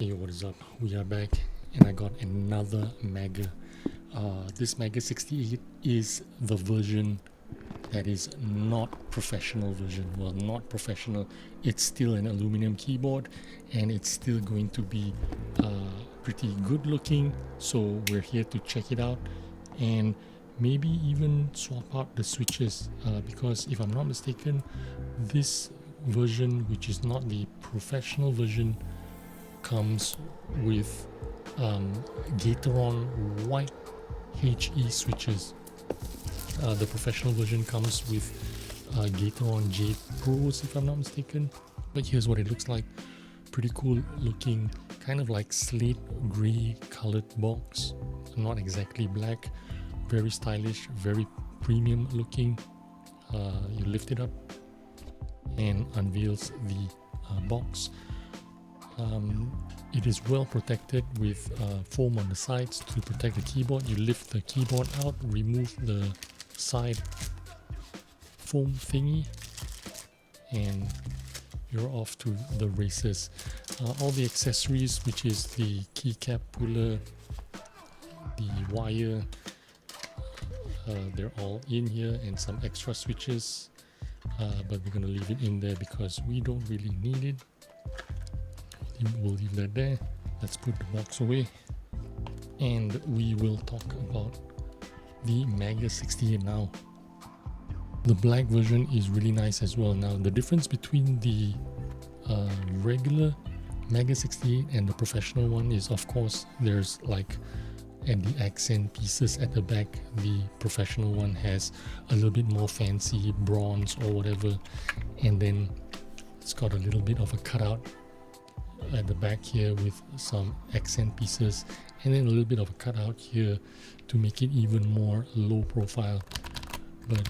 Hey, what is up? We are back and I got another Magger. This Magger68 is the version that is not professional version. Well, not professional. It's still an aluminum keyboard and it's still going to be pretty good looking. So we're here to check it out and maybe even swap out the switches because if I'm not mistaken, this version, which is not the professional version, comes with Gateron White HE switches. The professional version comes with Gateron Jade Pros, if I'm not mistaken. But here's what it looks like. Pretty cool looking, kind of like slate grey colored box. Not exactly black. Very stylish, very premium looking. You lift it up and unveils the box. It is well protected with foam on the sides to protect the keyboard. You lift the keyboard out, remove the side foam thingy, and you're off to the races. All the accessories, which is the keycap puller, the wire, they're all in here, and some extra switches, but we're going to leave it in there because we don't really need it. We'll leave that there. Let's put the box away and we will talk about the Magger68 now. The black version is really nice as well. Now the difference between the regular Magger68 and the professional one is, of course, there's like at the accent pieces at the back, the professional one has a little bit more fancy bronze or whatever, and then it's got a little bit of a cutout at the back here with some accent pieces, and then a little bit of a cutout here to make it even more low profile. But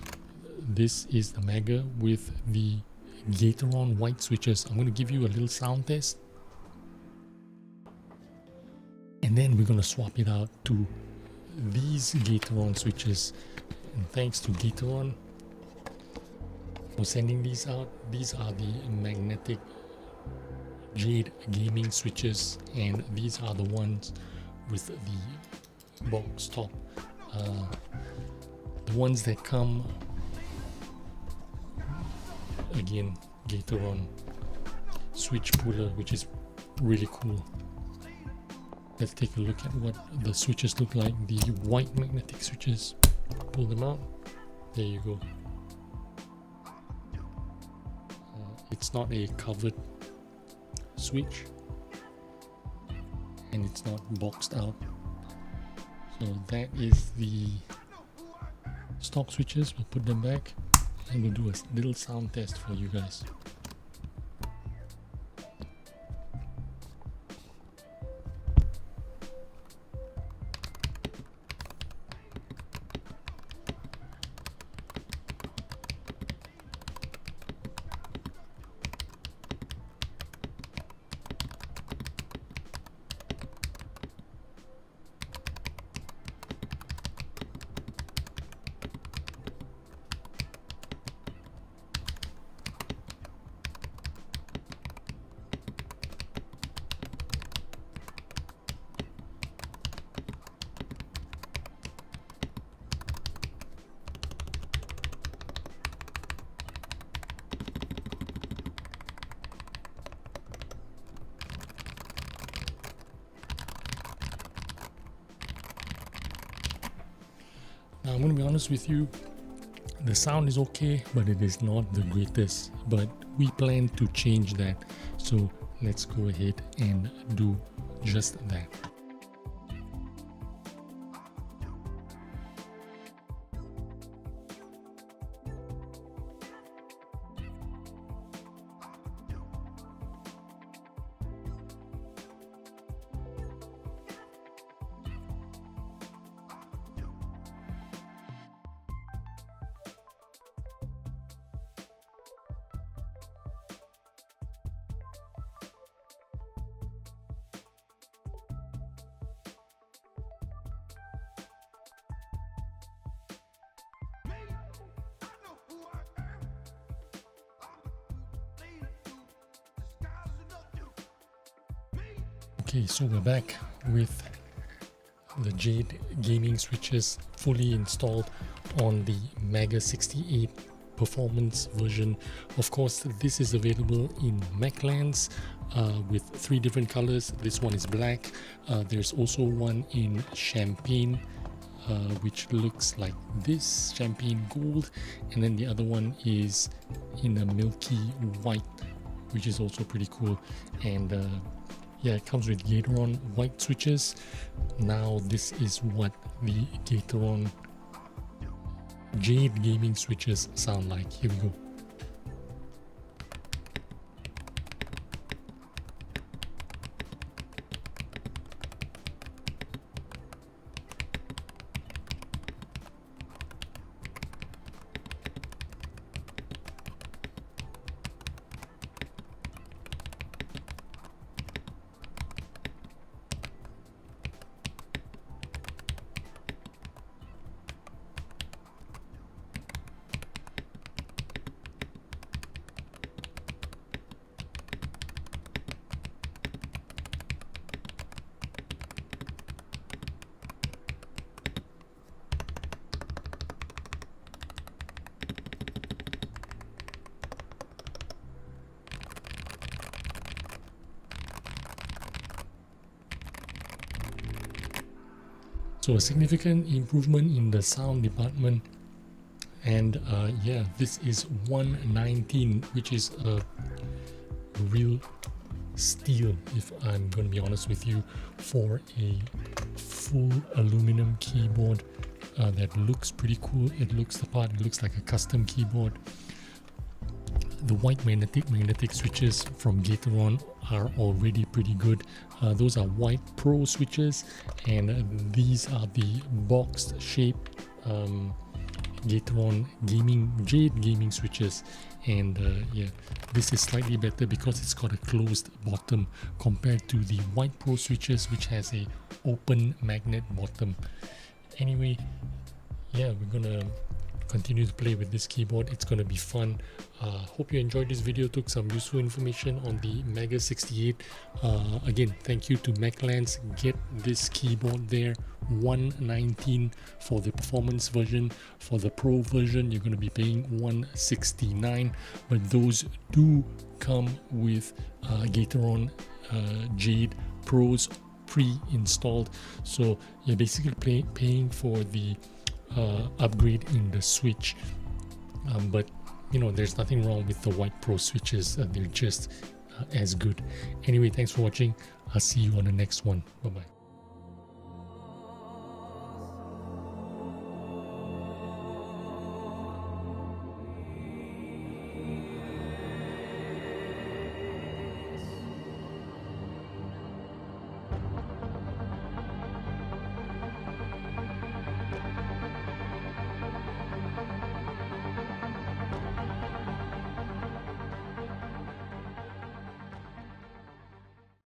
this is the Magger with the Gateron white switches. I'm going to give you a little sound test and then we're going to swap it out to these Gateron switches. And thanks to Gateron for sending these out. These are the magnetic Jade Gaming switches, and these are the ones with the box top. The ones that come, again, Gateron switch puller, which is really cool. Let's take a look at what the switches look like. The white magnetic switches, pull them out, there you go. It's not a covered switch and it's not boxed out, so that is the stock switches. We'll put them back and we'll do a little sound test for you guys. Now, I'm going to be honest with you, the sound is okay, but it is not the greatest. But we plan to change that, so let's go ahead and do just that. Okay, so we're back with the Jade Gaming switches fully installed on the Magger68 Performance version. Of course, this is available in Maclands with 3 different colors. This one is black. There's also one in champagne, which looks like this, champagne gold, and then the other one is in a milky white, which is also pretty cool. And yeah, it comes with Gateron White switches. Now this is what the Gateron Jade Gaming switches sound like. Here we go. So a significant improvement in the sound department, and yeah, this is 119, which is a real steal, if I'm going to be honest with you, for a full aluminum keyboard that looks pretty cool. It looks the part, it looks like a custom keyboard. The white magnetic switches from Gateron are already pretty good. Those are white Pro switches, and these are the boxed shape Gateron Jade Gaming switches. And yeah, this is slightly better because it's got a closed bottom compared to the white Pro switches, which has a open magnet bottom. Anyway, yeah, we're gonna continue to play with this keyboard. It's gonna be fun. Hope you enjoyed this video, took some useful information on the Magger68. Again, thank you to Maclands. Get this keyboard there, 119 for the performance version. For the Pro version, you're going to be paying 169, but those do come with Gateron Jade Pros pre-installed, so you're basically paying for the upgrade in the switch, but you know, there's nothing wrong with the white Pro switches. They're just as good. Anyway, thanks for watching. I'll see you on the next one. Bye bye.